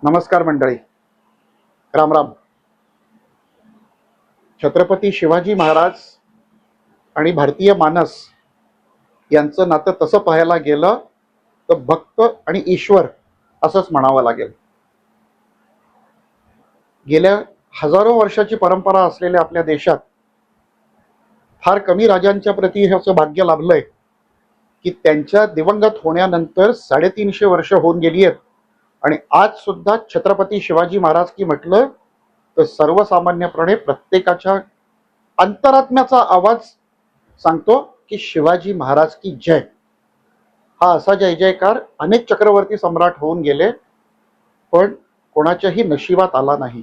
नमस्कार मंडळी, राम राम. छत्रपती शिवाजी महाराज आणि भारतीय मानस यांचं नातं तसं पाहायला गेलं तर भक्त आणि ईश्वर असंच म्हणावं लागेल. गेल्या हजारो वर्षाची परंपरा असलेल्या आपल्या देशात फार कमी राजांच्या प्रती ह्याचं भाग्य लाभलंय की त्यांच्या दिवंगत होण्यानंतर 350 वर्ष होऊन गेली आहेत आणि आज सुद्धा छत्रपती शिवाजी महाराज की म्हटलं तर सर्वसामान्यपणे प्रत्येकाच्या अंतरात्म्याचा आवाज सांगतो की शिवाजी महाराज की जय. हा असा जय जयकार अनेक चक्रवर्ती सम्राट होऊन गेले पण कोणाच्याही नशिबात आला नाही.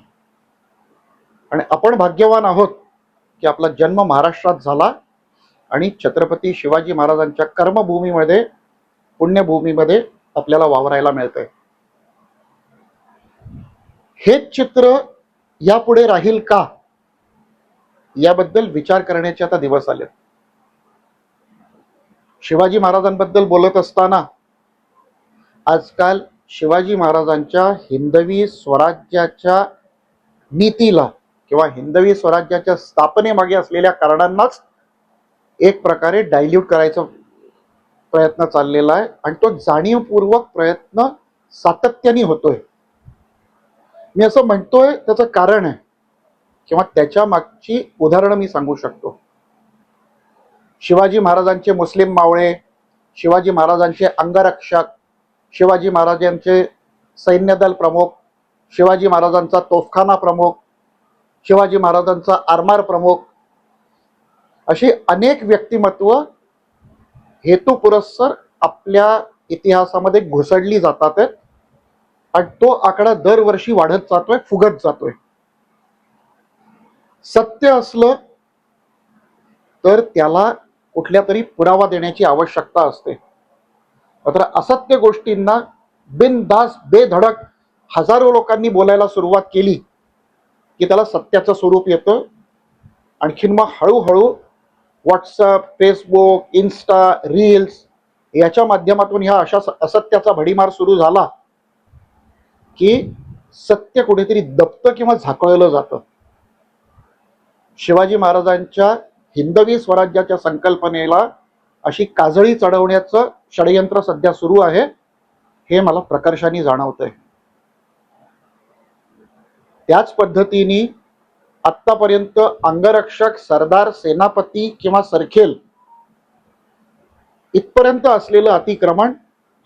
आणि आपण भाग्यवान आहोत की आपला जन्म महाराष्ट्रात झाला आणि छत्रपती शिवाजी महाराजांच्या कर्मभूमीमध्ये पुण्यभूमीमध्ये आपल्याला वावरायला मिळतंय. हेच चित्र यापुढे राहील का याबद्दल विचार करण्याचे आता दिवस आले. शिवाजी महाराजांबद्दल बोलत असताना आजकाल शिवाजी महाराजांच्या हिंदवी स्वराज्याच्या नीतीला किंवा हिंदवी स्वराज्याच्या स्थापनेमागे असलेल्या कारणांनाच एक प्रकारे डायल्यूट करायचा प्रयत्न चाललेला आहे आणि तो जाणीवपूर्वक प्रयत्न सातत्याने होतोय. मी असं म्हणतोय त्याचं कारण आहे किंवा त्याच्या मागची उदाहरणं मी सांगू शकतो. शिवाजी महाराजांचे मुस्लिम मावळे, शिवाजी महाराजांचे अंगरक्षक, शिवाजी महाराजांचे सैन्यदल प्रमुख, शिवाजी महाराजांचा तोफखाना प्रमुख, शिवाजी महाराजांचा आरमार प्रमुख, अशी अनेक व्यक्तिमत्व हेतुपुरस्सर आपल्या इतिहासामध्ये घुसडली जातात आणि तो आकडा दरवर्षी वाढत जातोय, फुगत जातोय. सत्य असलं तर त्याला कुठल्या तरी पुरावा देण्याची आवश्यकता असते. मात्र असत्य गोष्टींना बिनधास्त बेधडक हजारो लोकांनी बोलायला सुरुवात केली की त्याला सत्याचं स्वरूप येतं. आणखीन मग हळूहळू व्हॉट्सअप, फेसबुक, इन्स्टा, रील्स याच्या माध्यमातून ह्या अशा असत्याचा भडीमार सुरू झाला की सत्य कुठेतरी दबतं किंवा झाकळलं जातं. शिवाजी महाराजांच्या हिंदवी स्वराज्याच्या संकल्पनेला अशी काजळी चढवण्याचं षडयंत्र सध्या सुरू आहे हे मला प्रकर्षाने जाणवतंय. त्याच पद्धतीने आत्तापर्यंत अंगरक्षक, सरदार, सेनापती किंवा सरखेल इथपर्यंत असलेलं अतिक्रमण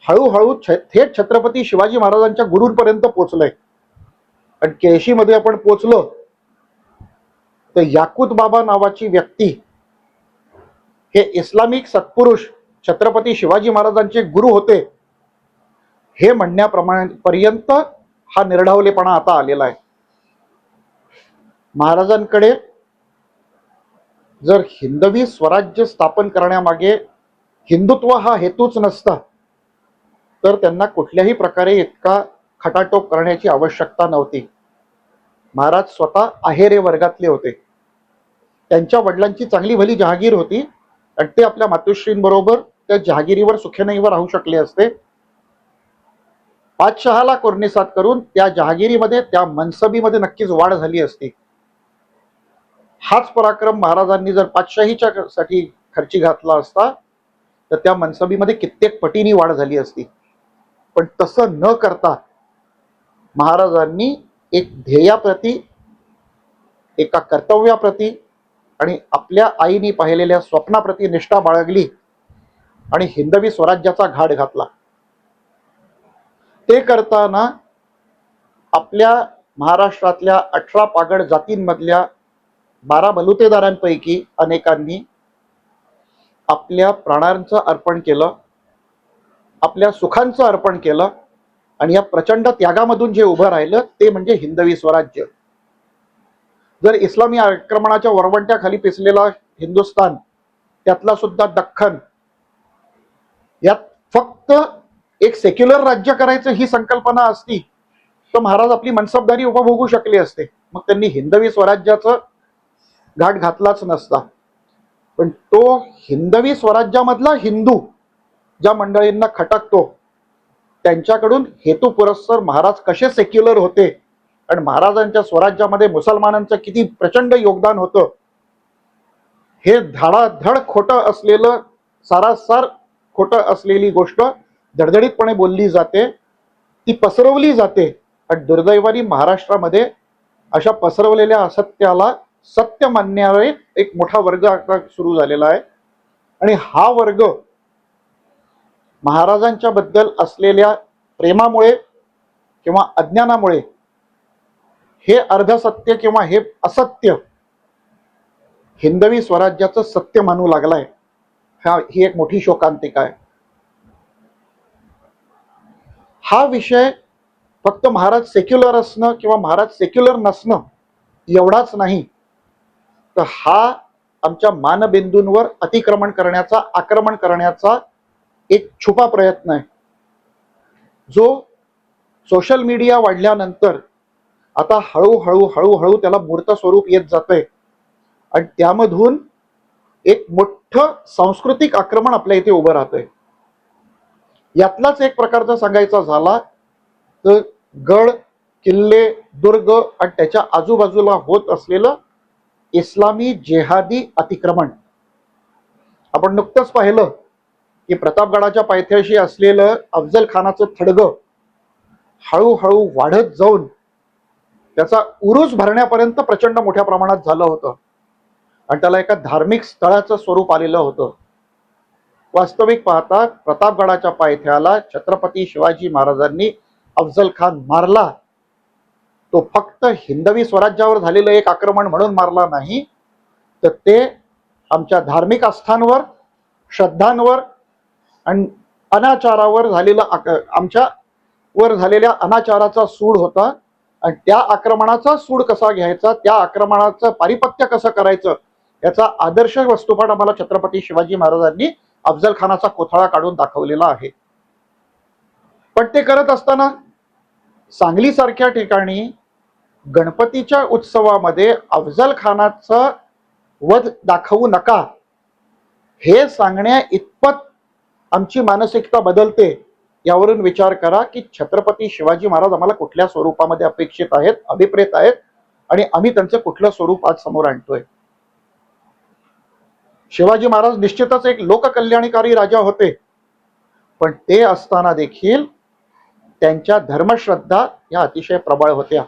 हळूहळू थेट छत्रपती शिवाजी महाराजांच्या गुरूंपर्यंत पोचलंय. आणि केळशीमध्ये आपण पोचलो तर याकूत बाबा नावाची व्यक्ती हे इस्लामिक सत्पुरुष छत्रपती शिवाजी महाराजांचे गुरु होते हे म्हणण्याप्रमाणे पर्यंत हा निर्ढावलेपणा आता आलेला आहे. महाराजांकडे जर हिंदवी स्वराज्य स्थापन करण्यामागे हिंदुत्व हा हेतूच नसता तर त्यांना कुठल्याही प्रकारे इतका खटाटोप करण्याची आवश्यकता नव्हती. महाराज स्वतः आहेरे वर्गातले होते. त्यांच्या वडिलांची चांगली भली जहागीर होती आणि ते आपल्या मातोश्रींबरोबर त्या जहागिरीवर सुखेनैव राहू शकले असते. पातशहाला कोर्निसात करून त्या जहागिरीमध्ये, त्या मनसबीमध्ये नक्कीच वाढ झाली असती. हाच पराक्रम महाराजांनी जर पातशाहीच्या साठी खर्ची घातला असता तर त्या मनसबीमध्ये कित्येक पटीनी वाढ झाली असती. पण तसं न करता महाराजांनी एक ध्येयाप्रती, एका कर्तव्याप्रती आणि आपल्या आईने पाहिलेल्या स्वप्नाप्रती निष्ठा बाळगली आणि हिंदवी स्वराज्याचा घाट घातला. ते करताना आपल्या महाराष्ट्रातल्या 18 पागड जातींमधल्या 12 बलुतेदारांपैकी अनेकांनी आपल्या प्राणांचं अर्पण केलं, आपल्या सुखांचं अर्पण केलं आणि या प्रचंड त्यागामधून जे उभं राहिलं ते म्हणजे हिंदवी स्वराज्य. जर इस्लामी आक्रमणाच्या वरवंट्याखाली पिसलेला हिंदुस्थान, त्यातला सुद्धा दख्खन, यात फक्त एक सेक्युलर राज्य करायचं ही संकल्पना असती तर महाराज आपली मनसबदारी उपभोगू शकले असते. मग त्यांनी हिंदवी स्वराज्याचं घाट घातलाच नसता. पण तो हिंदवी स्वराज्यामधला हिंदू ज्या मंडळींना खटकतो त्यांच्याकडून हेतुपुरस्सर महाराज कसे सेक्युलर होते आणि महाराजांच्या स्वराज्यामध्ये मुसलमानांचं किती प्रचंड योगदान होतं, हे धडाधड खोटं असलेलं, सारासार खोटं असलेली गोष्ट धडधडीतपणे बोलली जाते, ती पसरवली जाते. आणि दुर्दैवाने महाराष्ट्रामध्ये अशा पसरवलेल्या असत्याला सत्य मानणारे एक मोठा वर्ग आता सुरू झालेला आहे. आणि हा वर्ग महाराजांच्या बद्दल असलेल्या प्रेमामुळे किंवा अज्ञानामुळे हे अर्धसत्य किंवा हे असत्य हिंदवी स्वराज्याचं सत्य मानू लागलाय. ही एक मोठी शोकांतिका आहे. हा विषय फक्त महाराज सेक्युलर असणं किंवा महाराज सेक्युलर नसणं एवढाच नाही, तर हा आमच्या मानबिंदूंवर अतिक्रमण करण्याचा, आक्रमण करण्याचा एक छुपा प्रयत्न आहे, जो सोशल मीडिया वाढल्यानंतर आता हळूहळू हळूहळू त्याला मूर्त स्वरूप येत जातंय. आणि त्यामधून एक मोठं सांस्कृतिक आक्रमण आपल्या इथे उभं राहतंय. यातलाच एक प्रकारचा सांगायचा झाला तर गड, किल्ले, दुर्ग आणि त्याच्या आजूबाजूला होत असलेलं इस्लामी जेहादी अतिक्रमण. आपण नुकतंच पाहिलं की प्रतापगडाच्या पायथ्याशी असलेलं अफजल खानाचं थडगं हळूहळू वाढत जाऊन त्याचा उरूस भरण्यापर्यंत प्रचंड मोठ्या प्रमाणात झालं होतं आणि त्याला एका धार्मिक स्थळाचं स्वरूप आलेलं होतं. वास्तविक पाहता प्रतापगडाच्या पायथ्याला छत्रपती शिवाजी महाराजांनी अफजल खान मारला, तो फक्त हिंदवी स्वराज्यावर झालेलं एक आक्रमण म्हणून मारला नाही, तर ते आमच्या धार्मिक आस्थांवर, श्रद्धांवर आणि अनाचारावर झालेलं, आमच्या वर झालेल्या अनाचाराचा सूड होता. आणि त्या आक्रमणाचा सूड कसा घ्यायचा, त्या आक्रमणाचं पारिपत्य कसं करायचं, याचा आदर्श वस्तुपाठ आम्हाला छत्रपती शिवाजी महाराजांनी अफजल खानाचा कोथळा काढून दाखवलेला आहे. पण ते करत असताना सांगली सारख्या ठिकाणी गणपतीच्या उत्सवामध्ये अफजल खानाचा वध दाखवू नका हे सांगण्या इतपत आमची मानसिकता बदलते. यावरून विचार करा की छत्रपती शिवाजी महाराज आम्हाला कुठल्या स्वरूपामध्ये अपेक्षित आहेत, अभिप्रेत आहेत आणि आम्ही त्यांचं कुठलं स्वरूप आज समोर आणतोय. शिवाजी महाराज निश्चितच एक लोककल्याणकारी राजा होते, पण ते असताना देखील त्यांच्या धर्मश्रद्धा या अतिशय प्रबळ होत्या.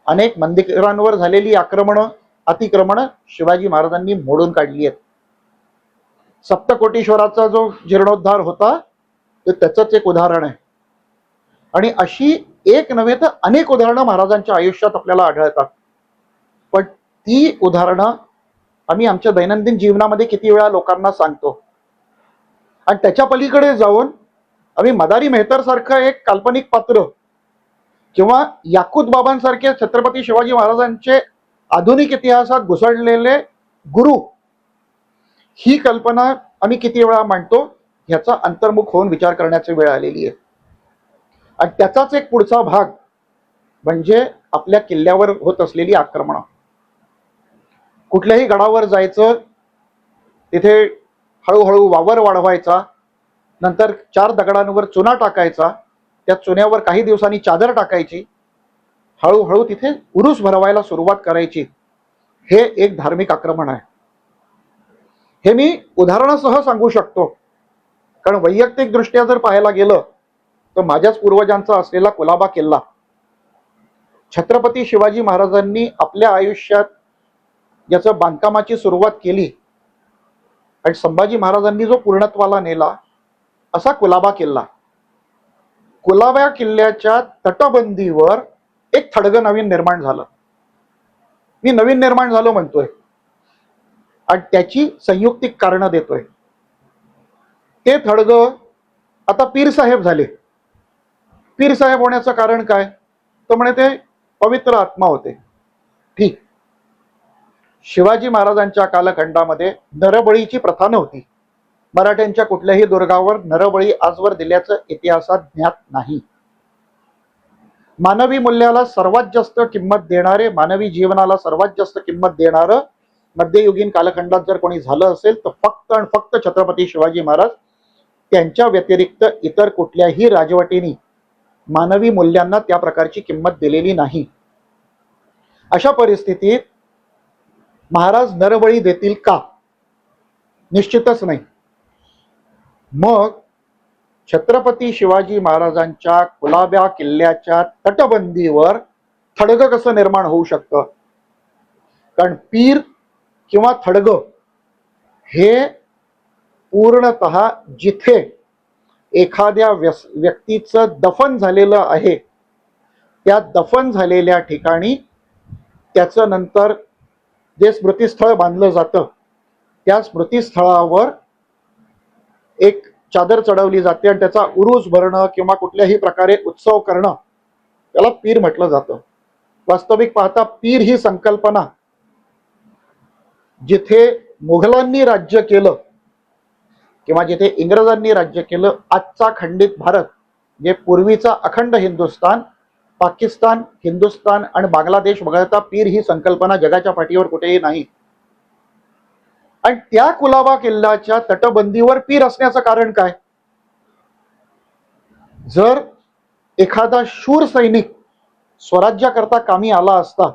अनेक मंदिरांवर झालेली आक्रमणं, अतिक्रमणं शिवाजी महाराजांनी मोडून काढली आहेत. सप्तकोटीश्वराचा जो जीर्णोद्धार होता ते त्याचंच एक उदाहरण आहे. आणि अशी एक नव्हे तर अनेक उदाहरणं महाराजांच्या आयुष्यात आपल्याला आढळतात. पण ती उदाहरणं आम्ही आमच्या दैनंदिन जीवनामध्ये किती वेळा लोकांना सांगतो. आणि त्याच्या पलीकडे जाऊन आम्ही मदारी मेहतर सारखं एक काल्पनिक पात्र किंवा याकूत बाबांसारखे छत्रपती शिवाजी महाराजांचे आधुनिक इतिहासात घुसळलेले गुरु, ही कल्पना आम्ही किती वेळा मांडतो, ह्याचा अंतर्मुख होऊन विचार करण्याची वेळ आलेली आहे. आणि त्याचाच एक पुढचा भाग म्हणजे आपल्या किल्ल्यावर होत असलेली आक्रमणं. कुठल्याही गडावर जायचं, तिथे हळूहळू वावर वाढवायचा, नंतर 4 दगडांवर चुना टाकायचा, त्या चुन्यावर काही दिवसांनी चादर टाकायची, हळूहळू तिथे उरूस भरवायला सुरुवात करायची. हे एक धार्मिक आक्रमण आहे. हे मी उदाहरणासह सांगू शकतो, कारण वैयक्तिक दृष्ट्या जर पाहायला गेलं तर माझ्याच पूर्वजांचा असलेला कुलाबा किल्ला छत्रपती शिवाजी महाराजांनी आपल्या आयुष्यात याचं बांधकामाची सुरुवात केली आणि संभाजी महाराजांनी जो पूर्णत्वाला नेला असा कुलाबा किल्ला. कुलाबा किल्ल्याच्या तटबंदीवर एक थडगं नवीन निर्माण झालं. मी नवीन निर्माण झालं म्हणतोय आणि त्याची संयुक्तिक कारणं देतोय. ते थडगं आता पीर साहेब झाले. पीर साहेब होण्याचं कारण काय, तर म्हणे ते पवित्र आत्मा होते. ठीक, शिवाजी महाराजांच्या कालखंडामध्ये नरबळीची प्रथा नव्हती. मराठ्यांच्या कुठल्याही दुर्गावर नरबळी आजवर दिल्याचं इतिहासात ज्ञात नाही. मानवी मूल्याला सर्वात जास्त किंमत देणारे, मानवी जीवनाला सर्वात जास्त किंमत देणारं मध्ययुगीन कालखंडात जर कोणी झालं असेल तर फक्त आणि फक्त छत्रपती शिवाजी महाराज. त्यांच्या व्यतिरिक्त इतर कुठल्याही राजवटीने मानवी मूल्यांना त्या प्रकारची किंमत दिलेली नाही. अशा परिस्थितीत महाराज नरबळी देतील का? निश्चितच नाही. मग छत्रपती शिवाजी महाराजांच्या कुलाबा किल्ल्याच्या तटबंदीवर थडगं कसं निर्माण होऊ शकतं? कारण पीर किंवा थडगं हे पूर्णतः जिथे एखाद्या व्यक्तीचं दफन झालेलं आहे त्या दफन झालेल्या ठिकाणी त्याचं नंतर जे स्मृतिस्थळ बांधलं जातं त्या स्मृतिस्थळावर एक चादर चढवली जाते आणि त्याचा उरूस भरणं किंवा कुठल्याही प्रकारे उत्सव करणं त्याला पीर म्हटलं जातं. वास्तविक पाहता पीर ही संकल्पना जिथे मुघलांनी राज्य केलं किंवा जिथे इंग्रजांनी राज्य केलं, आजचा खंडित भारत जे पूर्वीचा अखंड हिंदुस्थान, पाकिस्तान, हिंदुस्थान आणि बांगलादेश वगळता पीर ही संकल्पना जगाच्या पाठीवर कुठेही नाही. आणि त्या कुलाबा किल्ल्याच्या तटबंदीवर पीर असण्याचं कारण काय? जर एखादा शूर सैनिक स्वराज्याकरता कामी आला असता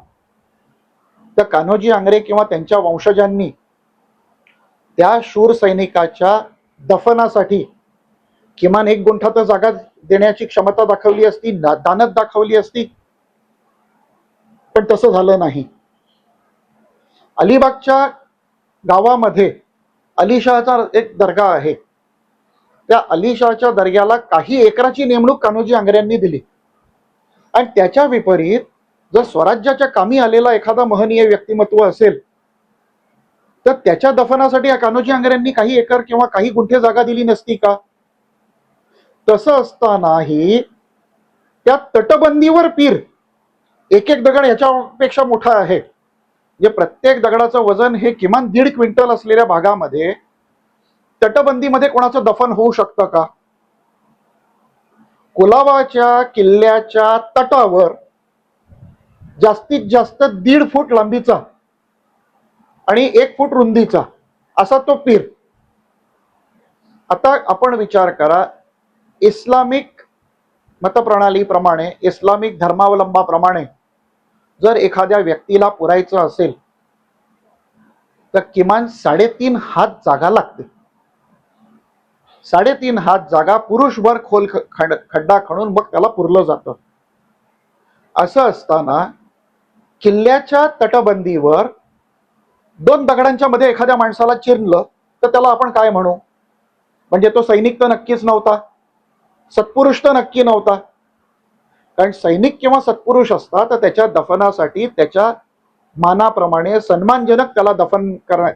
तर कान्होजी आंग्रे किंवा त्यांच्या वंशजांनी त्या शूर सैनिकाच्या दफनासाठी किमान 1 गुंठा तर जागा देण्याची क्षमता दाखवली असती, दानत दाखवली असती, पण तसं झालं नाही. अलिबागच्या गावामध्ये अलीशाहचा एक दर्गा आहे. त्या अलीशाहच्या दर्ग्याला काही एकराची नेमणूक कान्होजी आंग्र्यांनी दिली आणि त्याच्या विपरीत जर स्वराज्याच्या कामी आलेला एखादा महनीय व्यक्तिमत्व असेल तर त्याच्या दफनासाठी कान्होजी आंग्र्यांनी काही एकर किंवा काही गुंठे जागा दिली नसती का? तसं असतानाही त्या तटबंदीवर पीर एक दगड ह्याच्यापेक्षा मोठा आहे. जे प्रत्येक दगडाचं वजन हे किमान 1.5 क्विंटल असलेल्या भागामध्ये तटबंदीमध्ये कोणाचं दफन होऊ शकतं का? कुलाबाच्या किल्ल्याच्या तटावर जास्तीत जास्त 1.5 फूट लांबीचा आणि 1 फूट रुंदीचा असा तो पीर. आता आपण विचार करा, इस्लामिक मतप्रणालीप्रमाणे, इस्लामिक धर्मावलंबाप्रमाणे जर एखाद्या व्यक्तीला पुरायचं असेल तर किमान 3.5 हात जागा लागते. 3.5 हात जागा पुरुषभर खोल खड्डा खणून मग त्याला पुरलं जातं. असं असताना किल्ल्याच्या तटबंदीवर 2 दगडांच्या मध्ये एखाद्या माणसाला चिरलं तर त्याला आपण काय म्हणू? म्हणजे तो सैनिक तर नक्कीच नव्हता, सत्पुरुष तर नक्की नव्हता. कारण सैनिक किंवा सत्पुरुष असता तर त्याच्या दफनासाठी त्याच्या मानाप्रमाणे सन्मानजनक त्याला दफन करणार.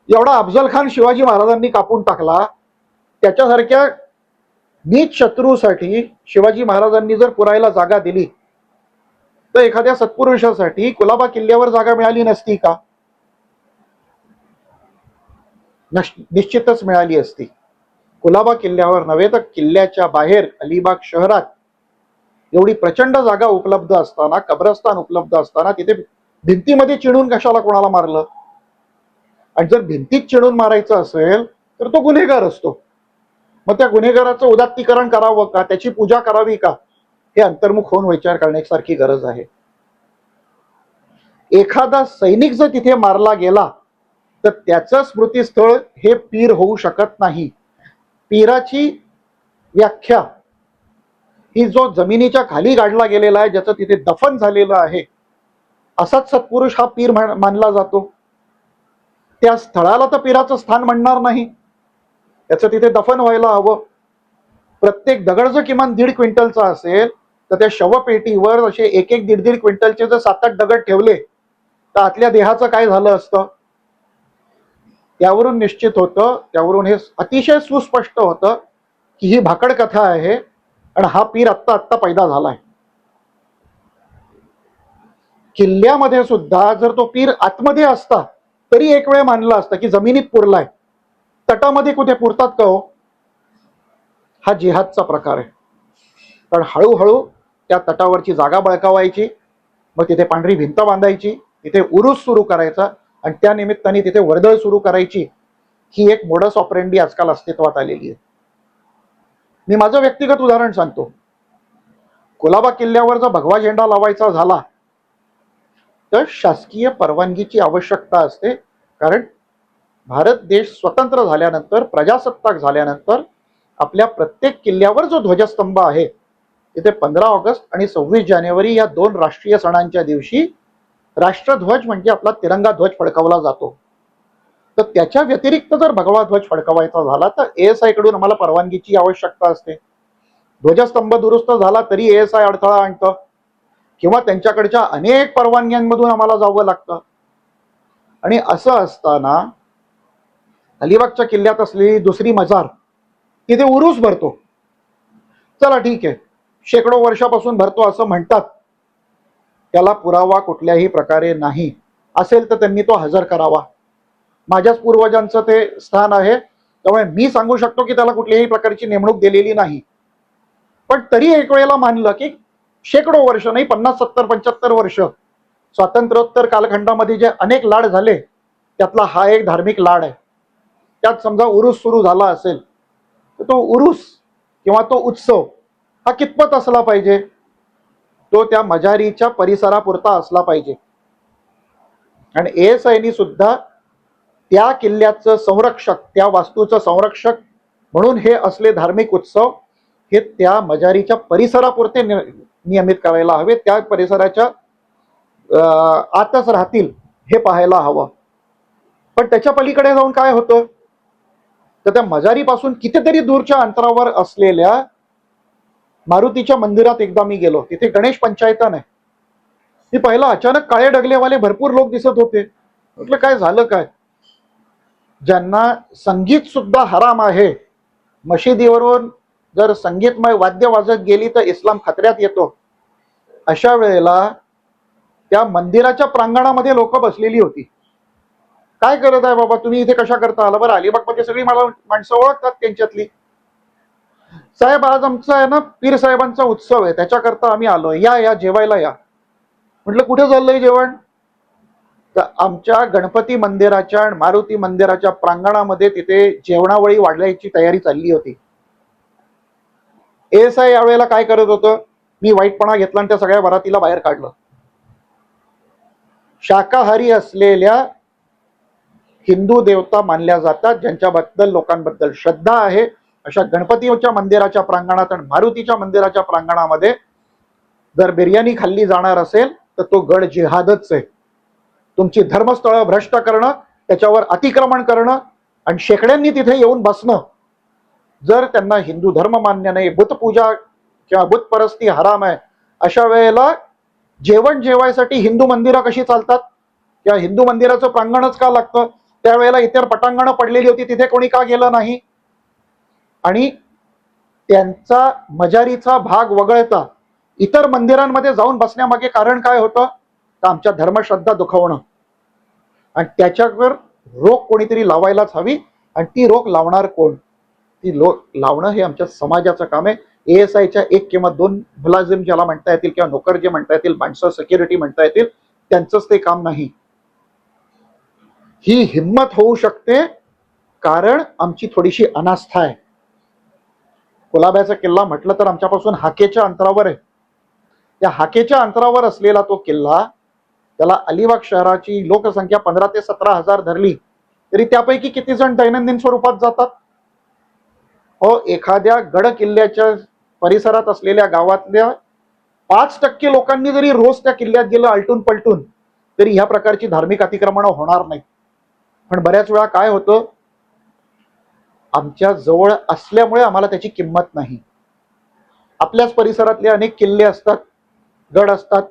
एवढा अफजल खान शिवाजी महाराजांनी कापून टाकला, त्याच्यासारख्या नीच शत्रूसाठी शिवाजी महाराजांनी जर पुरायला जागा दिली तर एखाद्या सत्पुरुषासाठी कुलाबा किल्ल्यावर जागा मिळाली नसती का? निश्चितच मिळाली असती. कुलाबा किल्ल्यावर नव्हे तर किल्ल्याच्या बाहेर अलिबाग शहरात एवढी प्रचंड जागा उपलब्ध असताना, कब्रस्तान उपलब्ध असताना तिथे भिंतीमध्ये चिणून कशाला कोणाला मारलं? आणि जर भिंतीत चिणून मारायचं असेल तर तो गुन्हेगार असतो. मग त्या गुन्हेगाराचं उदात्तीकरण करावं का? त्याची पूजा करावी का? हे अंतर्मुख होऊन विचार करण्यासारखी गरज आहे. एखादा सैनिक जर तिथे मारला गेला तर त्याचं स्मृतिस्थळ हे पीर होऊ शकत नाही. पीराची व्याख्या ही जो जमिनीच्या खाली गाडला गेलेला आहे, ज्याचं तिथे दफन झालेलं आहे, असाच सत्पुरुष हा पीर मानला जातो. त्या स्थळाला तर पीराचं स्थान म्हणणार नाही, त्याचं तिथे दफन व्हायला हवं. प्रत्येक दगड जर किमान 1.5 क्विंटलचा असेल तर त्या शवपेटीवर असे 1-1, 1.5 क्विंटलचे जर 7-8 दगड ठेवले तर आतल्या देहाचं काय झालं असतं? त्यावरून निश्चित होतं, त्यावरून हे अतिशय सुस्पष्ट होतं की ही भाकड कथा आहे आणि हा पीर आत्ता पैदा झालाय. किल्ल्यामध्ये सुद्धा जर तो पीर आतमध्ये असता तरी एक वेळ मानलं असतं की जमिनीत पुरलाय, तटामध्ये कुठे पुरतात का हो? हा जिहादचा प्रकार आहे. कारण हळूहळू त्या तटावरची जागा बळकावायची, मग तिथे पांढरी भिंत बांधायची, तिथे उरूस सुरू करायचा आणि त्या निमित्ताने तिथे वर्दळ सुरू करायची. ही एक मोडस ऑपरेंडी आजकाल अस्तित्वात आलेली आहे. मी माझं व्यक्तिगत उदाहरण सांगतो. कुलाबा किल्ल्यावर जर भगवा झेंडा लावायचा झाला तर शासकीय परवानगीची आवश्यकता असते. कारण भारत देश स्वतंत्र झाल्यानंतर, प्रजासत्ताक झाल्यानंतर आपल्या प्रत्येक किल्ल्यावर जो ध्वजस्तंभ आहे तिथे 15 ऑगस्ट आणि 26 जानेवारी या दोन राष्ट्रीय सणांच्या दिवशी राष्ट्रध्वज म्हणजे आपला तिरंगा ध्वज फडकवला जातो. तर त्याच्या व्यतिरिक्त जर भगवा ध्वज फडकवायचा झाला तर ASI कडून आम्हाला परवानगीची आवश्यकता असते. ध्वजस्तंभ दुरुस्त झाला तरी ASI अडथळा आणतं किंवा त्यांच्याकडच्या अनेक परवानग्यांमधून आम्हाला जावं लागतं. आणि असं असताना अलिबागच्या किल्ल्यात असलेली दुसरी मजार तिथे उरूस भरतो. चला ठीक आहे, शेकडो वर्षापासून भरतो असं म्हणतात. त्याला पुरावा कुठल्याही प्रकारे नाही. असेल तर त्यांनी तो हजर करावा. माझ्याच पूर्वजांचं ते स्थान आहे, त्यामुळे मी सांगू शकतो की त्याला कुठल्याही प्रकारची नेमणूक दिलेली नाही. पण तरी एक वेळेला मानलं की शेकडो वर्ष नाही, 50, 70, 75 वर्ष स्वातंत्र्योत्तर कालखंडामध्ये जे अनेक लाड झाले त्यातला हा एक धार्मिक लाड आहे. त्यात समजा उरूस सुरू झाला असेल तर तो उरूस किंवा तो उत्सव हा कितपत असला पाहिजे? तो त्या मजारीच्या परिसरापुरता असला पाहिजे. आणि ASIनी सुद्धा त्या किल्ल्याचं संरक्षक, त्या वास्तूचं संरक्षक म्हणून हे असले धार्मिक उत्सव हे त्या मजारीच्या परिसरापुरते नियमित करायला हवे. त्या परिसराच्या आतच राहतील हे पाहायला हवं. पण त्याच्या पलीकडे जाऊन काय होतं तर त्या मजारीपासून कितीतरी दूरच्या अंतरावर असलेल्या मारुतीच्या मंदिरात एकदा मी गेलो. तिथे गणेश पंचायतन आहे. मी पाहिलं अचानक काळे डगलेवाले भरपूर लोक दिसत होते. म्हटलं काय झालं काय? ज्यांना संगीत सुद्धा हराम आहे, मशिदीवरून जर संगीतमय वाद्य वाजत गेली तर इस्लाम खतऱ्यात येतो, अशा वेळेला त्या मंदिराच्या प्रांगणामध्ये लोक बसलेली होती. काय करत आहे बाबा तुम्ही इथे, कशा करता आला? बरं, अलिबागमध्ये सगळी मला माणसं ओळखतात त्यांच्यातली. साहेब आज आमचा आहे ना पीर साहेबांचा उत्सव आहे, त्याच्याकरता आम्ही आलोय, या या जेवायला या. म्हटलं कुठे चाललंय जेवण? तर आमच्या गणपती मंदिराच्या आणि मारुती मंदिराच्या प्रांगणामध्ये तिथे जेवणावळी वाढवायची तयारी चालली होती. ASI यावेळेला काय करत होतं, मी वाईटपणा घेतला आणि त्या सगळ्या वरातीला बाहेर काढलं. शाकाहारी असलेल्या हिंदू देवता मानल्या जातात, ज्यांच्याबद्दल लोकांबद्दल श्रद्धा आहे, अशा गणपतीच्या मंदिराच्या प्रांगणात आणि मारुतीच्या मंदिराच्या प्रांगणामध्ये जर बिर्याणी खाल्ली जाणार असेल तर तो गड जिहादच आहे. तुमची धर्मस्थळं भ्रष्ट करणं, त्याच्यावर अतिक्रमण करणं आणि शेकड्यांनी तिथे येऊन बसणं. जर त्यांना हिंदू धर्म मान्य नाही, बुतपूजा किंवा बुतपरस्ती हराम आहे, अशा वेळेला जेवण जेवायसाठी हिंदू मंदिरं कशी चालतात किंवा हिंदू मंदिराचं प्रांगणच का लागतं? त्यावेळेला इतर पटांगणं पडलेली होती, तिथे कोणी का गेलं नाही? आणि त्यांचा मजारीचा भाग वगळता इतर मंदिरांमध्ये जाऊन बसण्यामागे कारण काय होतं? तर आमच्या धर्मश्रद्धा दुखवणं. आणि त्याच्यावर रोख कोणीतरी लावायलाच हवी. आणि ती रोख लावणार कोण? ती लावणं हे आमच्या समाजाचं काम आहे. ASIच्या 1 किंवा 2 मुलाजिम ज्याला म्हणता येतील किंवा नोकर जे म्हणता येतील, माणसं सिक्युरिटी म्हणता येतील, त्यांचंच ते काम नाही. ही हिंमत होऊ शकते कारण आमची थोडीशी अनास्था आहे. कुलाब्याचा किल्ला म्हटलं तर आमच्यापासून हाकेच्या अंतरावर आहे. त्या हाकेच्या अंतरावर असलेला तो किल्ला, त्याला अलिबाग शहराची लोकसंख्या 15 ते 17 हजार धरली तरी त्यापैकी किती जण दैनंदिन स्वरूपात जातात? हो, एखाद्या गड किल्ल्याच्या परिसरात असलेल्या गावातल्या 5% लोकांनी जरी रोज त्या किल्ल्यात गेलं आलटून पलटून तरी ह्या प्रकारची धार्मिक अतिक्रमणं होणार नाही. पण बऱ्याच वेळा काय होतं, आमच्या जवळ असल्यामुळे आम्हाला त्याची किंमत नाही. आपल्याच परिसरातले अनेक किल्ले असतात, गड असतात,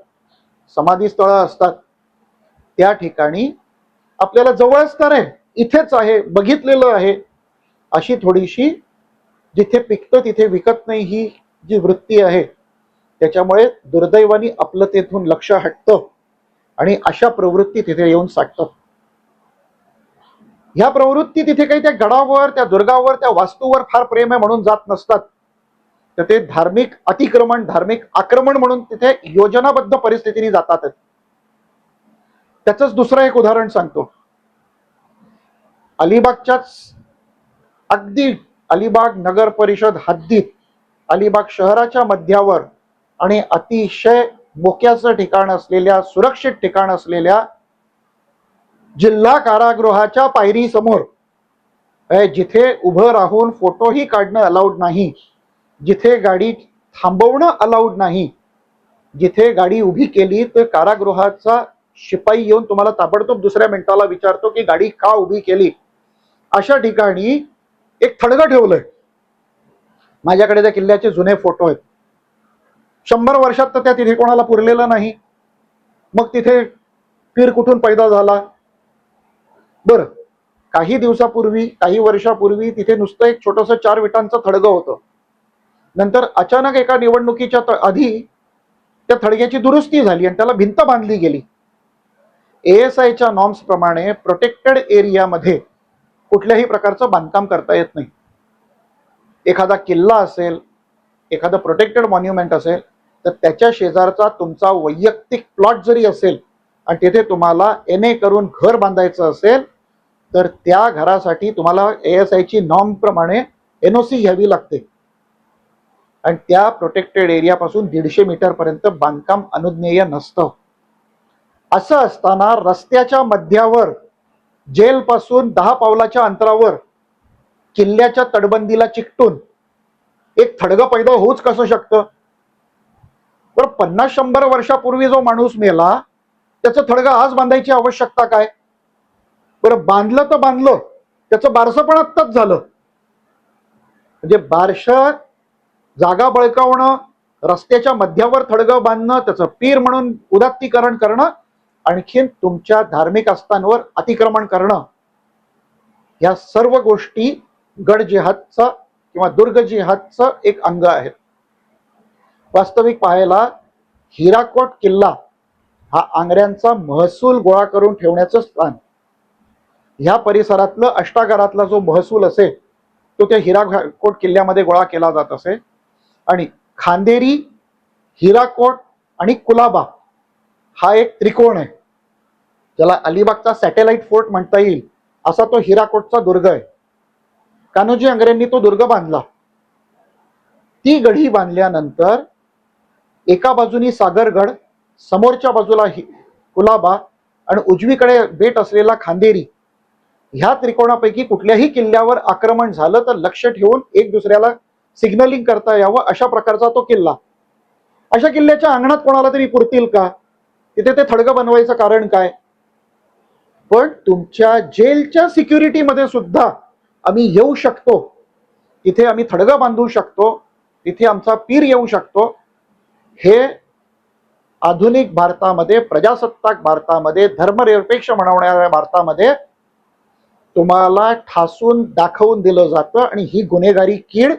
समाधी स्थळं असतात, त्या ठिकाणी आपल्याला जवळच तर आहे, इथेच आहे, बघितलेलं आहे, अशी थोडीशी जिथे पिकतं तिथे विकत नाही ही जी वृत्ती आहे, त्याच्यामुळे दुर्दैवाने आपलं तेथून लक्ष हटतं आणि अशा प्रवृत्ती तिथे येऊन साठतात. ह्या प्रवृत्ती तिथे काही त्या गडावर, त्या दुर्गावर, त्या वास्तूवर फार प्रेम आहे म्हणून जात नसतात, तर ते धार्मिक अतिक्रमण, धार्मिक आक्रमण म्हणून तिथे योजनाबद्ध परिस्थितीने जातात. त्याचंच दुसरं एक उदाहरण सांगतो. अलिबागच्याच अगदी अलिबाग नगर परिषद हद्दीत अलिबाग शहराच्या मध्यावर आणि अतिशय मोक्याचं ठिकाण असलेल्या, सुरक्षित ठिकाण असलेल्या जिल्हा कारागृहाच्या पायरी समोर, जिथे उभं राहून फोटोही काढणं अलाउड नाही, जिथे गाडी थांबवणं अलाउड नाही, जिथे गाडी उभी केली तर कारागृहाचा शिपाई येऊन तुम्हाला ताबडतोब दुसऱ्या मिनिटाला विचारतो की गाडी का उभी केली, अशा ठिकाणी एक थडगं ठेवलंय. माझ्याकडे त्या किल्ल्याचे जुने फोटो आहेत. 100 वर्षात तर त्या तिथे कोणाला पुरलेलं नाही. मग तिथे पीर कुठून पैदा झाला? बरं, काही दिवसापूर्वी, काही वर्षापूर्वी तिथे नुसतं एक छोटंसं 4 विटांचं थडगं होतं. नंतर अचानक एका निवडणुकीच्या आधी त्या थडग्याची दुरुस्ती झाली आणि त्याला भिंत बांधली गेली. ASIच्या नॉर्म्स प्रमाणे प्रोटेक्टेड एरियामध्ये कुठल्याही प्रकारचं बांधकाम करता येत नाही. एखादा किल्ला असेल, एखादं प्रोटेक्टेड मॉन्युमेंट असेल, तर त्याच्या शेजारचा तुमचा वैयक्तिक प्लॉट जरी असेल आणि तिथे तुम्हाला NA करून घर बांधायचं असेल, तर त्या घरासाठी तुम्हाला ASIची नॉर्म प्रमाणे NOC घ्यावी लागते आणि त्या प्रोटेक्टेड एरियापासून 150 मीटर पर्यंत बांधकाम अनुज्ञेय नसतं. असं असताना रस्त्याच्या मध्यावर, जेल पासून 10 पावलाच्या अंतरावर, किल्ल्याच्या तटबंदीला चिकटून एक थडगं पैदा होऊच कसं शकतं? पण 50-100 वर्षापूर्वी जो माणूस मेला त्याचं थडगं आज बांधायची आवश्यकता काय? बरं, बांधलं तर बांधलं, त्याचं बारसं पण आत्ताच झालं. म्हणजे बारशं जागा बळकावणं, रस्त्याच्या मध्यावर थडगं बांधणं, त्याचं पीर म्हणून उदात्तीकरण करणं, आणखीन तुमच्या धार्मिक आस्थांवर अतिक्रमण करणं, या सर्व गोष्टी गड जिहादचा किंवा दुर्ग जिहादचं एक अंग आहेत. वास्तविक पाहायला हिराकोट किल्ला हा आंग्र्यांचा महसूल गोळा करून ठेवण्याचं स्थान. ह्या परिसरातलं अष्टागारातला जो महसूल असे तो त्या हिराकोट किल्ल्यामध्ये गोळा केला जात असे. आणि खांदेरी, हिराकोट आणि कुलाबा हा एक त्रिकोण आहे, ज्याला अलिबागचा सॅटेलाइट फोर्ट म्हणता येईल, असा तो हिराकोटचा दुर्ग आहे. कान्होजी आंग्रेंनी तो दुर्ग बांधला. ती गढी बांधल्यानंतर एका बाजूनी सागरगड, समोरच्या बाजूला कुलाबा आणि उजवीकडे बेट असलेला खांदेरी, ह्या त्रिकोणापैकी कुठल्याही किल्ल्यावर आक्रमण झालं तर लक्ष ठेवून एक दुसऱ्याला सिग्नलिंग करता यावं, अशा प्रकारचा तो किल्ला. अशा किल्ल्याच्या अंगणात कोणाला तरी पुरतील का? तिथे ते थडगं बनवायचं कारण काय? पण तुमच्या जेलच्या सिक्युरिटीमध्ये सुद्धा आम्ही येऊ शकतो, तिथे आम्ही थडगं बांधू शकतो, तिथे आमचा पीर येऊ शकतो. हे आधुनिक भारतामध्ये, प्रजासत्ताक भारतामध्ये, धर्मनिरपेक्ष म्हणवणाऱ्या भारतामध्ये तुम्हाला ठासून दाखवून दिलं जातं आणि ही गुन्हेगारी कीड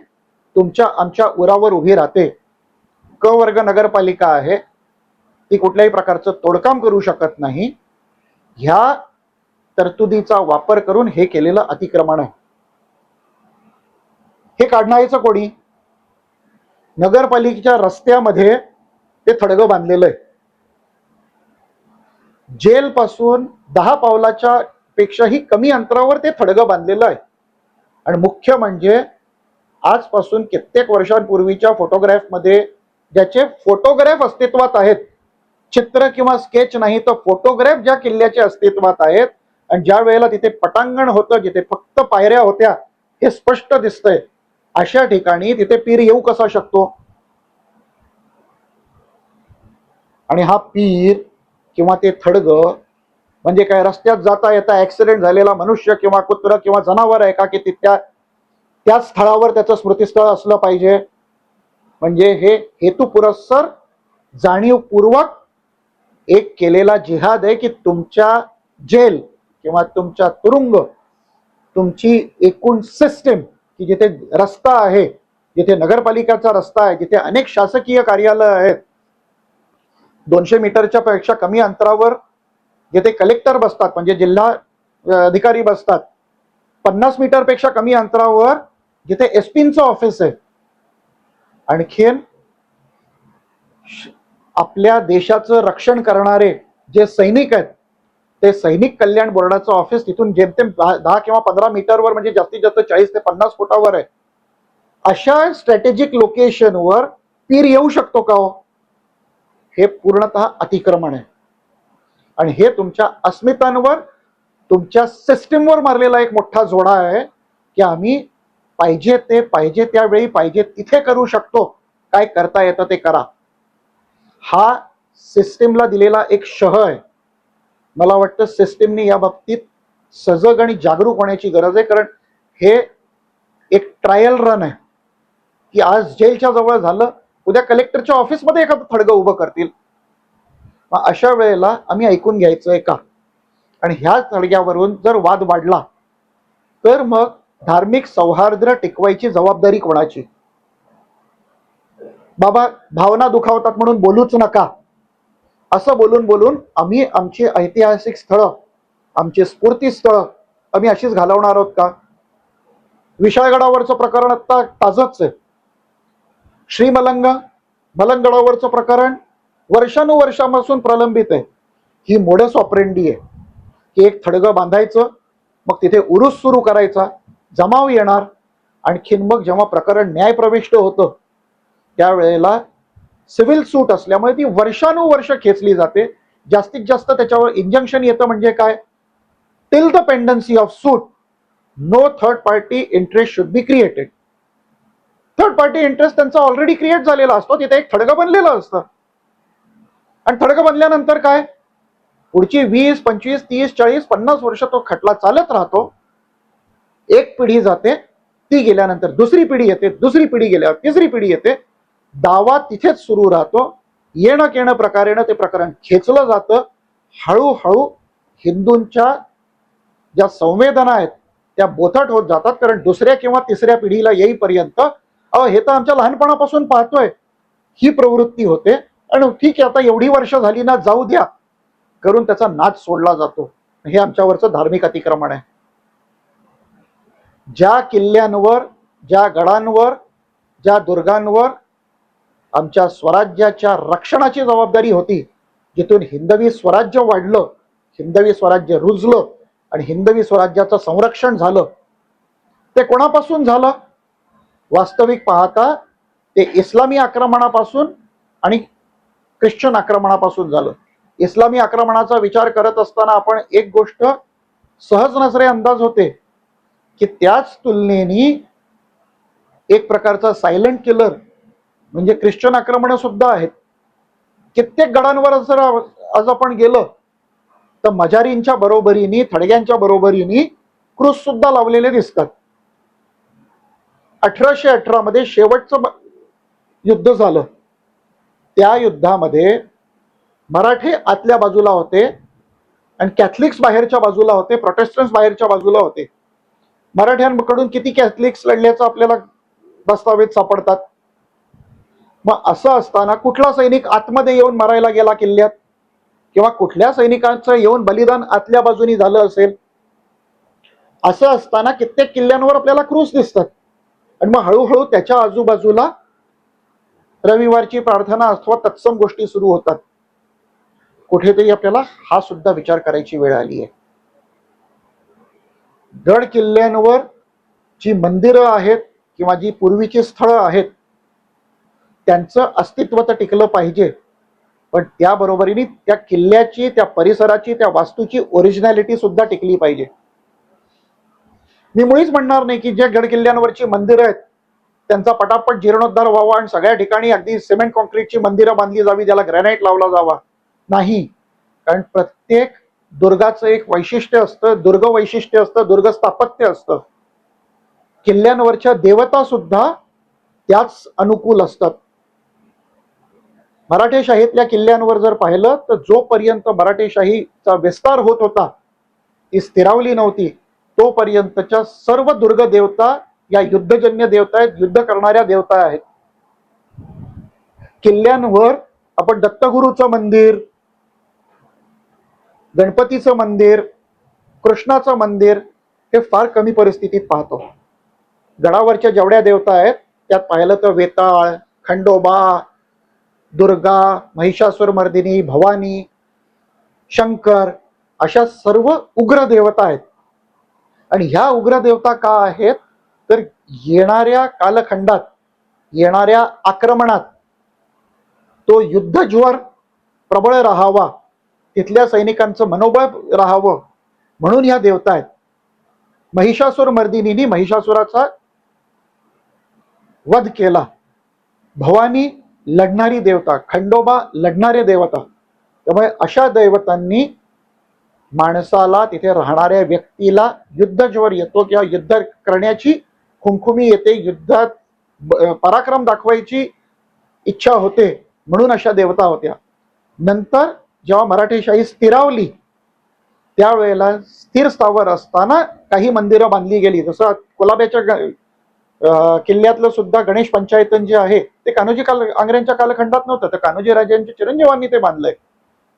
तुमच्या आमच्या उरावर उभी राहते. क वर्ग नगरपालिका आहे, ती कुठल्याही प्रकारचं तोडकाम करू शकत नाही. ह्या तरतुदीचा वापर करून हे केलेलं अतिक्रमण आहे. हे काढण्याचं कोणी? नगरपालिकेच्या रस्त्यामध्ये ते थडगं बांधलेलं आहे. जेल पासून 10 पावलाच्या पेक्षाही कमी अंतरावर ते थडगं बांधलेलं आहे. आणि मुख्य म्हणजे आजपासून कित्येक वर्षांपूर्वीच्या फोटोग्राफमध्ये, ज्याचे फोटोग्राफ अस्तित्वात आहेत, चित्र किंवा स्केच नाही तर फोटोग्राफ ज्या किल्ल्याचे अस्तित्वात आहेत, आणि ज्या वेळेला तिथे पटांगण होतं, जिथे फक्त पायऱ्या होत्या, हे स्पष्ट दिसतंय, अशा ठिकाणी तिथे पीर येऊ कसा शकतो? आणि हा पीर किंवा ते थडगं म्हणजे काय, रस्त्यात जाता येता ऍक्सिडेंट झालेला मनुष्य किंवा कुत्र किंवा जनावर आहे का, की त्याच स्थळावर त्याचं स्मृतिस्थळ असलं पाहिजे? म्हणजे हे हेतुपुरस्सर, जाणीवपूर्वक एक केलेला जिहाद आहे की तुमच्या जेल किंवा तुमच्या तुरुंग, तुमची एकूण सिस्टीम, की जिथे रस्ता आहे, जिथे नगरपालिकाचा रस्ता आहे, जिथे अनेक शासकीय कार्यालय आहेत, 200 मीटरच्या पेक्षा कमी अंतरावर जिथे कलेक्टर बसतात म्हणजे जिल्हा अधिकारी बसतात, 50 मीटर पेक्षा कमी अंतरावर जिथे एसपींचं ऑफिस आहे, आणखीन आपल्या देशाचं रक्षण करणारे जे सैनिक आहेत, ते सैनिक कल्याण बोर्डाचं ऑफिस तिथून जेमतेम 10 किंवा 15 मीटरवर, म्हणजे जास्तीत जास्त 40 ते 50 फुटावर आहे. अशा स्ट्रॅटेजिक लोकेशनवर पीर येऊ शकतो का हो? हे पूर्णतः अतिक्रमण आहे आणि हे तुमच्या अस्मितांवर, तुमच्या सिस्टीमवर मारलेला एक मोठा जोडा आहे की आम्ही पाहिजे ते पाहिजे त्यावेळी पाहिजे तिथे करू शकतो, काय करता येतं ते करा. हा सिस्टीमला दिलेला एक शह आहे. मला वाटतं सिस्टीमने या बाबतीत सजग आणि जागरूक होण्याची गरज आहे, कारण हे एक ट्रायल रन आहे की आज जेलच्या जवळ झालं, उद्या कलेक्टरच्या ऑफिसमध्ये एखादं थडगं उभं करतील. मग अशा वेळेला आम्ही ऐकून घ्यायचंय का? आणि ह्या थडग्यावरून जर वाद वाढला तर मग धार्मिक सौहार्द टिकवायची जबाबदारी कोणाची? बाबा भावना दुखावतात म्हणून बोलूच नका असं बोलून बोलून आम्ही आमची ऐतिहासिक स्थळं, आमची स्फूर्ती स्थळं आम्ही अशीच घालवणार आहोत का? विशाळगडावरचं प्रकरण आता ताजंच आहे. मलंगगडावरचं प्रकरण वर्षानुवर्षापासून प्रलंबित आहे. ही मोडस ऑपरेंडी आहे की एक थडगं बांधायचं, मग तिथे उरूस सुरू करायचा, जमाव येणार, आणखीन मग जेव्हा प्रकरण न्यायप्रविष्ट होतं त्यावेळेला सिव्हिल सूट असल्यामुळे ती वर्षानुवर्ष खेचली जाते. जास्तीत जास्त त्याच्यावर इंजंक्शन येतं म्हणजे काय? Till the pendency of suit no third party interest should be created. Third party interest त्यांचा ऑलरेडी क्रिएट झालेला असतो, तिथे एक थडगं बनलेलं असतं. आणि थडगं बनल्यानंतर काय? पुढची 20, 25, 30, 40, 50 वर्ष तो खटला चालत राहतो. एक पिढी जाते, ती गेल्यानंतर दुसरी पिढी येते, दुसरी पिढी गेल्यावर तिसरी पिढी येते, दावा तिथेच सुरू राहतो. येणं केणं प्रकारेनं ते प्रकरण खेचलं जातं. हळूहळू हिंदूंच्या ज्या संवेदना आहेत त्या बोथट होत जातात, कारण दुसऱ्या किंवा तिसऱ्या पिढीला येईपर्यंत हे तर आमच्या लहानपणापासून पाहतोय ही प्रवृत्ती होते. आणि ठीक आहे, आता एवढी वर्ष झाली ना, जाऊ द्या करून त्याचा नाच सोडला जातो. हे आमच्यावरचं धार्मिक अतिक्रमण आहे. ज्या किल्ल्यांवर, ज्या गडांवर, ज्या दुर्गांवर आमच्या स्वराज्याच्या रक्षणाची जबाबदारी होती, जिथून हिंदवी स्वराज्य वाढलं, हिंदवी स्वराज्य रुजलं आणि हिंदवी स्वराज्याचं संरक्षण झालं, ते कोणापासून झालं? वास्तविक पाहता ते इस्लामी आक्रमणापासून आणि ख्रिश्चन आक्रमणापासून झालं. इस्लामी आक्रमणाचा विचार करत असताना आपण एक गोष्ट सहज नजरे अंदाज होते की त्याच तुलनेने एक प्रकारचा सायलेंट किलर म्हणजे ख्रिश्चन आक्रमण सुद्धा आहेत. कित्येक गडांवर जर आज आपण गेलो तर मजारींच्या बरोबरीने, थडग्यांच्या बरोबरीने क्रूस सुद्धा लावलेले दिसतात. 1818 मध्ये शेवटचं युद्ध झालं. त्या युद्धामध्ये मराठे आतल्या बाजूला होते आणि कॅथलिक्स बाहेरच्या बाजूला होते, प्रोटेस्टंट्स बाहेरच्या बाजूला होते. मराठ्यांकडून किती कॅथलिक्स लढल्याचं आपल्याला दस्तावेज सापडतात. मग असं असताना कुठला सैनिक आतमध्ये येऊन मरायला गेला किल्ल्यात, किंवा कुठल्या सैनिकांचं येऊन बलिदान आतल्या बाजूनी झालं असेल? असं असताना कित्येक किल्ल्यांवर आपल्याला क्रूस दिसतात. आणि मग हळूहळू त्याच्या आजूबाजूला रविवारची प्रार्थना अथवा तत्सम गोष्टी सुरू होतात. कुठेतरी आपल्याला हा सुद्धा विचार करायची वेळ आली आहे. गड किल्ल्यांवर जी मंदिरं आहेत किंवा जी पूर्वीची स्थळं आहेत त्यांचं अस्तित्व तर टिकलं पाहिजे, पण त्याबरोबरीने त्या किल्ल्याची, त्या परिसराची, त्या वास्तूची ओरिजिनॅलिटी सुद्धा टिकली पाहिजे. मी मुळीच म्हणणार नाही की जे गड किल्ल्यांवरची मंदिरं आहेत त्यांचा पटापट जीर्णोद्धार व्हावा आणि सगळ्या ठिकाणी अगदी सिमेंट कॉन्क्रीटची मंदिरं बांधली जावी, ज्याला ग्रॅनाइट लावला जावा. नाही, कारण प्रत्येक दुर्गाचं एक वैशिष्ट्य असतं, दुर्ग वैशिष्ट्य असतं, दुर्ग स्थापत्य असतं. किल्ल्यांवरच्या देवता सुद्धा त्याच अनुकूल असतात. मराठेशाहीतल्या किल्ल्यांवर जर पाहिलं तर जोपर्यंत मराठेशाहीचा विस्तार होत होता, ती स्थिरावली नव्हती, तोपर्यंतच्या सर्व दुर्ग देवता या युद्धजन्य देवता आहेत, युद्ध करणाऱ्या देवता आहेत. किल्ल्यांवर आपण दत्तगुरूचं मंदिर, गणपतीचं मंदिर, कृष्णाचं मंदिर हे फार कमी परिस्थितीत पाहतो. गडावरच्या जेवढ्या देवता आहेत त्यात पाहिलं तर वेताळ, खंडोबा, दुर्गा, महिषासुरमर्दिनी, भवानी, शंकर अशा सर्व उग्र देवता आहेत. आणि ह्या उग्र देवता का आहेत तर येणाऱ्या कालखंडात, येणाऱ्या आक्रमणात तो युद्धज्वर प्रबळ राहावा, तिथल्या सैनिकांचं मनोबळ राहावं म्हणून ह्या देवता आहेत. महिषासुर मर्दिनीने महिषासुराचा वध केला. भवानी लढणारी देवता, खंडोबा लढणारे देवता. त्यामुळे अशा दैवतांनी माणसाला, तिथे राहणाऱ्या व्यक्तीला युद्धज्वर येतो किंवा युद्ध करण्याची खुमखुमी येते, युद्धात पराक्रम दाखवायची इच्छा होते, म्हणून अशा देवता होत्या. नंतर जेव्हा मराठेशाही स्थिरावली त्यावेळेला स्थिर स्थावर असताना काही मंदिरं बांधली गेली. जसं कुलाब्याच्या किल्ल्यातलं सुद्धा गणेश पंचायतन जे आहे ते कान्होजी आंग्र्यांच्या कालखंडात नव्हतं, तर कान्होजी राजांच्या चिरंजीवांनी ते बांधलंय,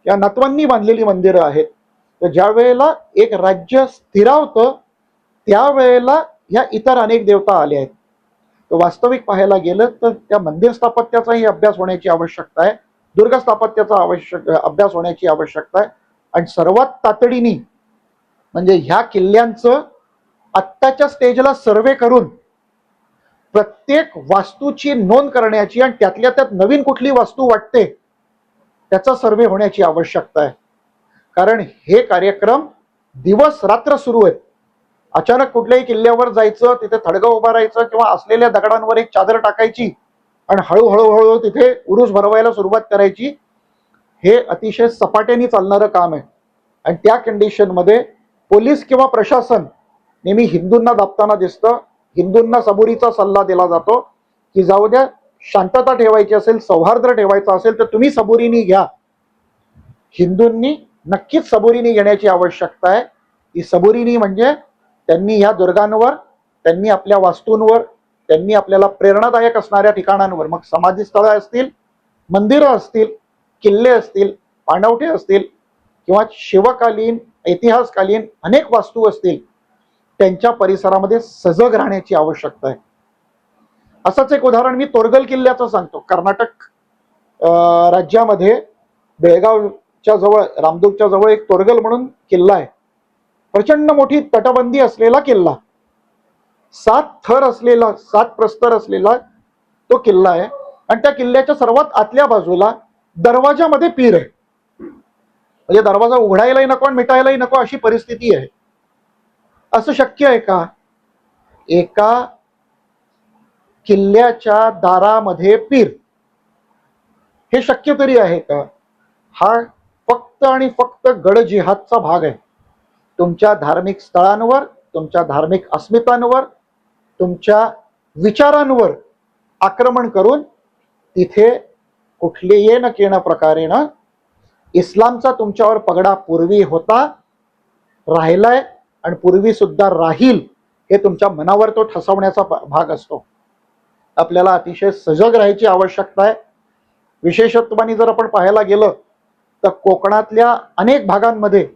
या नातवांनी बांधलेली मंदिरं आहेत. तर ज्या वेळेला एक राज्य स्थिरावतं त्यावेळेला या इतर अनेक देवता आल्या आहेत. तर वास्तविक पाहायला गेलं तर त्या मंदिर स्थापत्याचाही अभ्यास होण्याची आवश्यकता आहे, दुर्ग स्थापत्याचा अभ्यास होण्याची आवश्यकता आहे. आणि सर्वात तातडीने म्हणजे ह्या किल्ल्यांचं आत्ताच्या स्टेजला सर्वे करून प्रत्येक वास्तूची नोंद करण्याची आणि त्यातल्या त्यात नवीन कुठली वास्तू वाटते त्याचा सर्वे होण्याची आवश्यकता आहे. कारण हे कार्यक्रम दिवस रात्र सुरू आहेत. अचानक कुठल्याही किल्ल्यावर जायचं, तिथे थडगं उभं राहायचं किंवा असलेल्या दगडांवर एक चादर टाकायची आणि हळूहळू तिथे उरूस भरवायला सुरुवात करायची, हे अतिशय सपाट्याने चालणारं काम आहे. आणि त्या कंडिशनमध्ये पोलीस किंवा प्रशासन नेहमी हिंदूंना दाबताना दिसतं. हिंदूंना सबुरीचा सल्ला दिला जातो की जाऊ द्या, शांतता ठेवायची असेल, सौहार्द ठेवायचा असेल तर तुम्ही सबुरीने घ्या. हिंदूंनी नक्कीच सबुरीने घेण्याची आवश्यकता आहे. ही सबुरीने म्हणजे त्यांनी ह्या दुर्गांवर, त्यांनी आपल्या वास्तूंवर, त्यांनी आपल्याला प्रेरणादायक असणाऱ्या ठिकाणांवर, मग समाधीस्थळं असतील, मंदिरं असतील, किल्ले असतील, पाणवठे असतील किंवा शिवकालीन इतिहासकालीन अनेक वास्तू असतील, त्यांच्या परिसरामध्ये सजग राहण्याची आवश्यकता आहे. असंच एक उदाहरण मी तोरगल किल्ल्याचं सांगतो. कर्नाटक राज्यामध्ये बेळगावच्या जवळ, रामदुर्गच्या जवळ एक तोरगल म्हणून किल्ला आहे. प्रचंड मोठी तटबंदी असलेला किल्ला, 7 थर असलेला, 7 प्रस्तर असलेला तो किल्ला आहे. आणि त्या किल्ल्याच्या सर्वात आतल्या बाजूला दरवाजामध्ये पीर आहे. म्हणजे दरवाजा उघडायलाही नको आणि मिटायलाही नको अशी परिस्थिती आहे. असं शक्य आहे का? एका किल्ल्याच्या दारामध्ये पीर, हे शक्य तरी आहे का? हा फक्त आणि फक्त गड जिहादचा भाग आहे. तुमच्या धार्मिक स्थळांवर, तुमच्या धार्मिक अस्मितांवर, तुमच्या विचारांवर आक्रमण करून तिथे कुठल्याही न केना प्रकारे ना इस्लामचा तुमच्यावर पगडा पूर्वी होता, राहिलाय आणि पूर्वी सुद्धा राहील, हे तुमच्या मनावर तो ठसवण्याचा भाग असतो. आपल्याला अतिशय सजग राहायची आवश्यकता आहे. विशेषत्वाने जर आपण पाहायला गेलं तर कोकणातल्या अनेक भागांमध्ये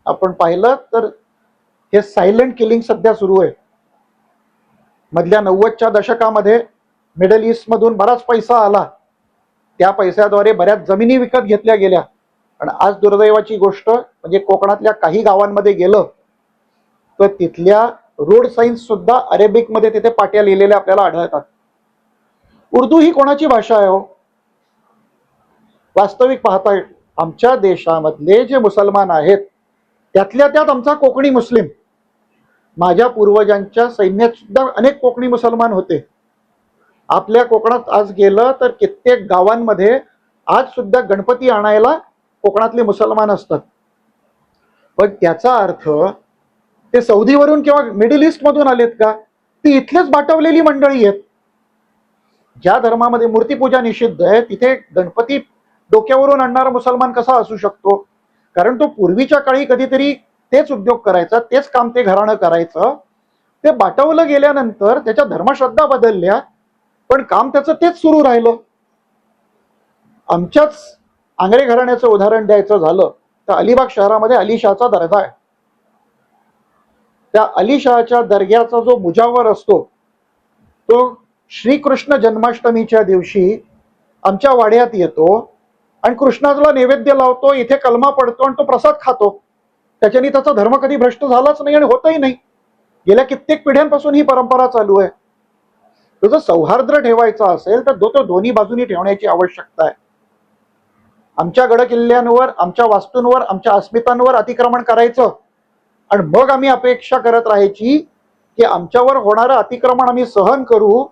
आपण पाहिलं तर हे सायलेंट किलिंग सध्या सुरू आहे. मधल्या 90च्या दशकामध्ये मिडल ईस्ट मधून बराच पैसा आला, त्या पैशाद्वारे बऱ्याच जमिनी विकत घेतल्या गेल्या. आणि आज दुर्दैवाची गोष्ट म्हणजे कोकणातल्या काही गावांमध्ये गेलं तर तिथल्या रोड साईन्स सुद्धा अरेबिक मध्ये तिथे पाट्या लिहिलेल्या आपल्याला आढळतात. उर्दू ही कोणाची भाषा आहे हो? वास्तविक पाहता आमच्या देशामधले जे मुसलमान आहेत त्यातल्या त्यात आमचा कोकणी मुस्लिम, माझ्या पूर्वजांच्या सैन्यात सुद्धा अनेक कोकणी मुसलमान होते. आपल्या कोकणात आज गेलं तर कित्येक गावांमध्ये आज सुद्धा गणपती आणायला कोकणातले मुसलमान असतात. पण त्याचा अर्थ ते सौदीवरून किंवा मिडल ईस्ट मधून आलेत का? ती इथलेच बाटवलेली मंडळी आहेत. ज्या धर्मामध्ये मूर्तीपूजा निषिद्ध आहे तिथे गणपती डोक्यावरून आणणारा मुसलमान कसा असू शकतो? कारण तो पूर्वीच्या काळी कधीतरी तेच उद्योग करायचा, तेच काम ते घराणं करायचं. ते बाटवलं गेल्यानंतर त्याच्या धर्मश्रद्धा बदलल्या, पण काम त्याचं तेच सुरू राहिलं. आमच्याच आंग्रे घराण्याचं उदाहरण द्यायचं झालं तर अलिबाग शहरामध्ये अलीशाहचा दर्गा आहे. त्या अलीशाहच्या दर्ग्याचा जो मुजावर असतो तो श्रीकृष्ण जन्माष्टमीच्या दिवशी आमच्या वाड्यात येतो आणि कृष्णाला नैवेद्य लावतो, इथे कलमा पडतो आणि तो प्रसाद खातो. त्याच्याने त्याचा धर्म कधी भ्रष्ट झालाच नाही आणि होतही नाही. गेल्या कित्येक पिढ्यांपासून ही परंपरा चालू आहे. तो जर सौहार्द ठेवायचा असेल तर तो दोन्ही बाजूनी ठेवण्याची आवश्यकता आहे. आमच्या गड किल्ल्यांवर, आमच्या वास्तूंवर, आमच्या अस्मितांवर अतिक्रमण करायचं आणि मग आम्ही अपेक्षा करत राहायची की आमच्यावर होणारं अतिक्रमण आम्ही सहन करू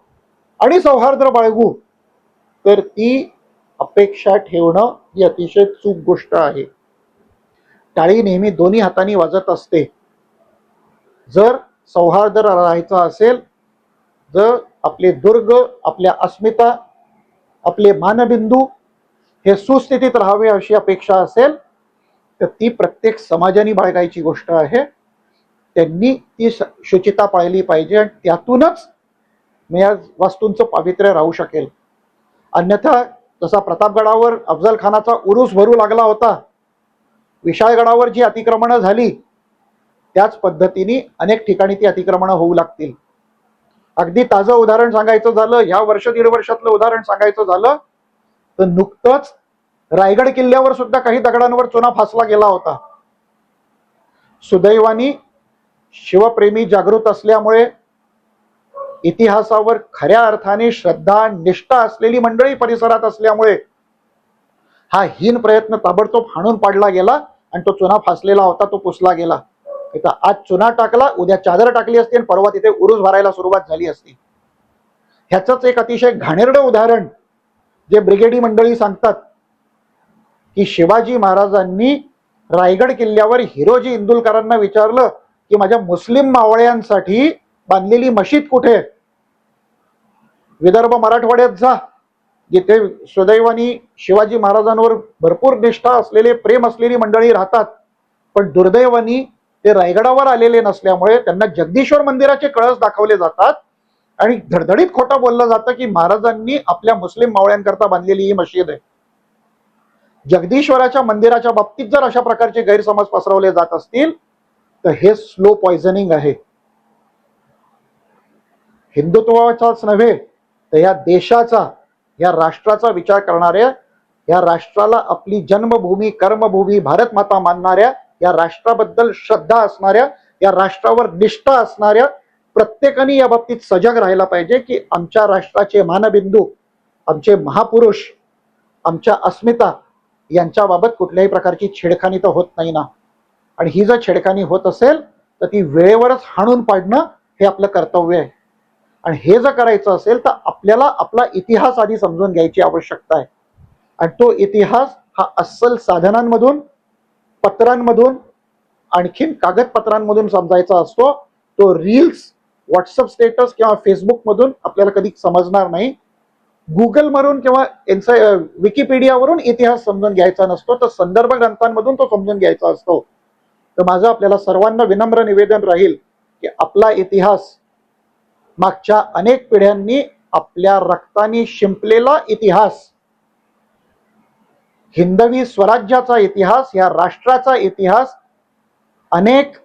आणि सौहार्द बाळगू, तर ती अपेक्षा ठेवणं ही अतिशय चूक गोष्ट आहे. टाळी नेहमी दोन्ही हातांनी वाजत असते. जर सौहार्द राहायचं असेल, जर आपले दुर्ग, आपल्या अस्मिता, आपले मानबिंदू हे सुस्थितीत राहावे अशी अपेक्षा असेल, तर ती प्रत्येक समाजाने बाळगायची गोष्ट आहे. त्यांनी ती शुचिता पाळली पाहिजे आणि त्यातूनच या वास्तूंचं पावित्र्य राहू शकेल. अन्यथा जसा प्रतापगडावर अफजल खानाचा उरूस भरू लागला होता, विशाळगडावर जी अतिक्रमणं झाली, त्याच पद्धतीने अनेक ठिकाणी ती अतिक्रमणं होऊ लागतील. अगदी ताजं उदाहरण सांगायचं झालं, ह्या वर्ष दीड वर्षातलं उदाहरण सांगायचं झालं, तर नुकतंच रायगड किल्ल्यावर सुद्धा काही दगडांवर चुना फासला गेला होता. सुदैवानी शिवप्रेमी जागृत असल्यामुळे, इतिहासावर खऱ्या अर्थाने श्रद्धा निष्ठा असलेली मंडळी परिसरात असल्यामुळे हा हीन प्रयत्न ताबडतोब हाणून पाडला गेला आणि तो चुना फासलेला होता तो पुसला गेला. इथं आज चुना टाकला, उद्या चादर टाकली असती आणि परवा तिथे उरूस भरायला सुरुवात झाली असती. ह्याचंच एक अतिशय घाणेरडं उदाहरण जे ब्रिगेडी मंडळी सांगतात की शिवाजी महाराजांनी रायगड किल्ल्यावर हिरोजी इंदुलकरांना विचारलं की माझ्या मुस्लिम मावळ्यांसाठी बांधलेली मशीद कुठे? विदर्भ मराठवाड्यात जा, जिथे सुदैवानी शिवाजी महाराजांवर भरपूर निष्ठा असलेले, प्रेम असलेली मंडळी राहतात, पण दुर्दैवानी ते रायगडावर आलेले नसल्यामुळे त्यांना जगदीश्वर मंदिराचे कळस दाखवले जातात आणि धडधडीत खोटं बोललं जातं की महाराजांनी आपल्या मुस्लिम मावळ्यांकरता बांधलेली ही मशीद आहे. जगदीश्वराच्या मंदिराच्या बाबतीत जर अशा प्रकारचे गैरसमज पसरवले जात असतील तर हे स्लो पॉइझनिंग आहे. हिंदुत्वाचाच नव्हे तर या देशाचा, या राष्ट्राचा विचार करणाऱ्या, या राष्ट्राला आपली जन्मभूमी, कर्मभूमी, भारत माता मानणाऱ्या, या राष्ट्राबद्दल श्रद्धा असणाऱ्या, या राष्ट्रावर निष्ठा असणाऱ्या प्रत्येकाने या बाबतीत सजग राहायला पाहिजे की आमच्या राष्ट्राचे मानबिंदू, आमचे महापुरुष, आमच्या अस्मिता यांच्याबाबत कुठल्याही प्रकारची छेडखानी तर होत नाही ना. आणि ही जर छेडखानी होत असेल तर ती वेळेवरच हाणून पाडणं हे आपलं कर्तव्य आहे. आणि हे जर करायचं असेल तर आपल्याला आपला इतिहास आधी समजून घ्यायची आवश्यकता आहे. आणि तो इतिहास हा अस्सल साधनांमधून, पत्रांमधून, आणखीन कागदपत्रांमधून समजायचा असतो. तो रील्स, व्हॉट्सअप स्टेटस किंवा फेसबुक मधून आपल्याला कधी समजणार नाही. गुगल मधून किंवा विकिपीडियावरून इतिहास समजून घ्यायचा नसतो, तर संदर्भ ग्रंथांमधून तो समजून घ्यायचा असतो. तर माझं आपल्याला सर्वांना विनम्र निवेदन राहील की आपला इतिहास, मागच्या अनेक पिढ्यांनी आपल्या रक्ताने शिंपलेला इतिहास, हिंदवी स्वराज्याचा इतिहास, या राष्ट्राचा इतिहास, अनेक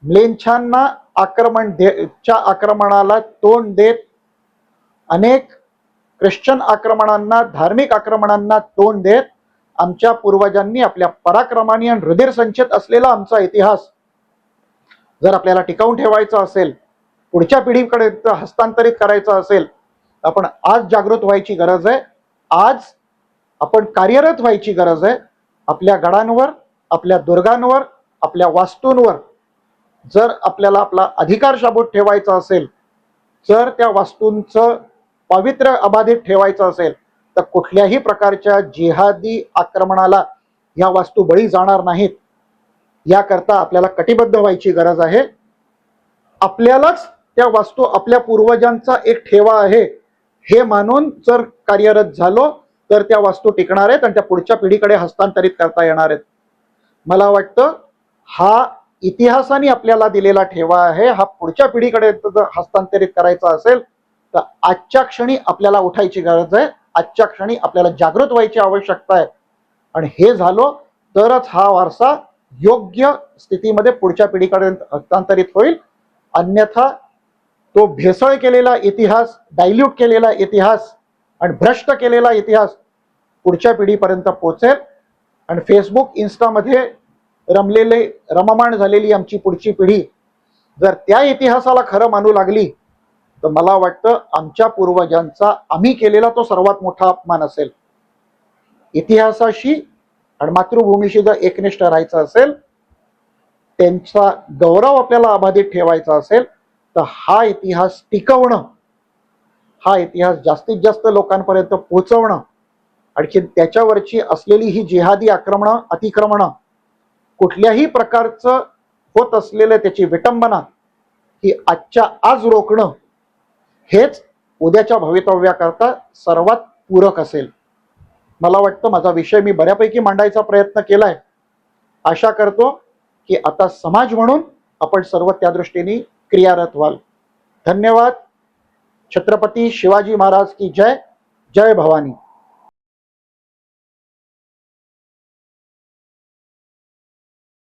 म्लेच्छांना आक्रमणाला तोंड देत, अनेक ख्रिश्चन आक्रमणांना, धार्मिक आक्रमणांना तोंड देत आमच्या पूर्वजांनी आपल्या पराक्रमाने आणि हृदय संचित असलेला आमचा इतिहास जर आपल्याला टिकवून ठेवायचा असेल, पुढच्या पिढीकडे हस्तांतरित करायचा असेल, आपण आज जागृत व्हायची गरज आहे. आज आपण कार्यरत व्हायची गरज आहे. आपल्या गडांवर, आपल्या दुर्गांवर, आपल्या वास्तूंवर जर आपल्याला आपला अधिकार शाबूत ठेवायचा असेल, जर त्या वास्तूंचं पावित्र्य अबाधित ठेवायचं असेल, तर कुठल्याही प्रकारच्या जिहादी आक्रमणाला या वास्तू बळी जाणार नाहीत. याकरता आपल्याला कटिबद्ध व्हायची गरज आहे. आपल्यालाच त्या वास्तू आपल्या पूर्वजांचा एक ठेवा आहे हे मानून जर कार्यरत झालो तर त्या वास्तू टिकणार आहेत आणि त्या पुढच्या पिढीकडे हस्तांतरित करता येणार आहेत. मला वाटतं हा इतिहासाने आपल्याला दिलेला ठेवा आहे, हा पुढच्या पिढीकडे जर हस्तांतरित करायचा असेल तर आजच्या क्षणी आपल्याला उठायची गरज आहे. आजच्या क्षणी आपल्याला जागृत व्हायची आवश्यकता आहे. आणि हे झालो तरच हा वारसा योग्य स्थितीमध्ये पुढच्या पिढीकडे हस्तांतरित होईल. अन्यथा तो भेसळ केलेला इतिहास, डायल्यूट केलेला इतिहास आणि भ्रष्ट केलेला इतिहास पुढच्या पिढीपर्यंत पोहोचेल. आणि फेसबुक, इन्स्टामध्ये रममाण झालेली आमची पुढची पिढी जर त्या इतिहासाला खरं मानू लागली तर मला वाटतं आमच्या पूर्वजांचा आम्ही केलेला तो सर्वात मोठा अपमान असेल. इतिहासाशी आणि मातृभूमीशी जर एकनिष्ठ राहायचं असेल, त्यांचा गौरव आपल्याला अबाधित ठेवायचा असेल, तर हा इतिहास टिकवणं, हा इतिहास जास्तीत जास्त लोकांपर्यंत पोहोचवणं, आणखी त्याच्यावरची असलेली ही जिहादी आक्रमणं, अतिक्रमणं, कुठल्याही प्रकारचं होत असलेलं त्याची विटंबना ही आजच्या आज रोखणं हेच उद्याच्या भवितव्याकरता सर्वात पूरक असेल. मला वाटतं माझा विषय मी बऱ्यापैकी मांडायचा प्रयत्न केलाय. आशा करतो की आता समाज म्हणून आपण सर्व त्या दृष्टीने क्रियारत व्हाल. धन्यवाद. छत्रपती शिवाजी महाराज की जय. जय भवानी.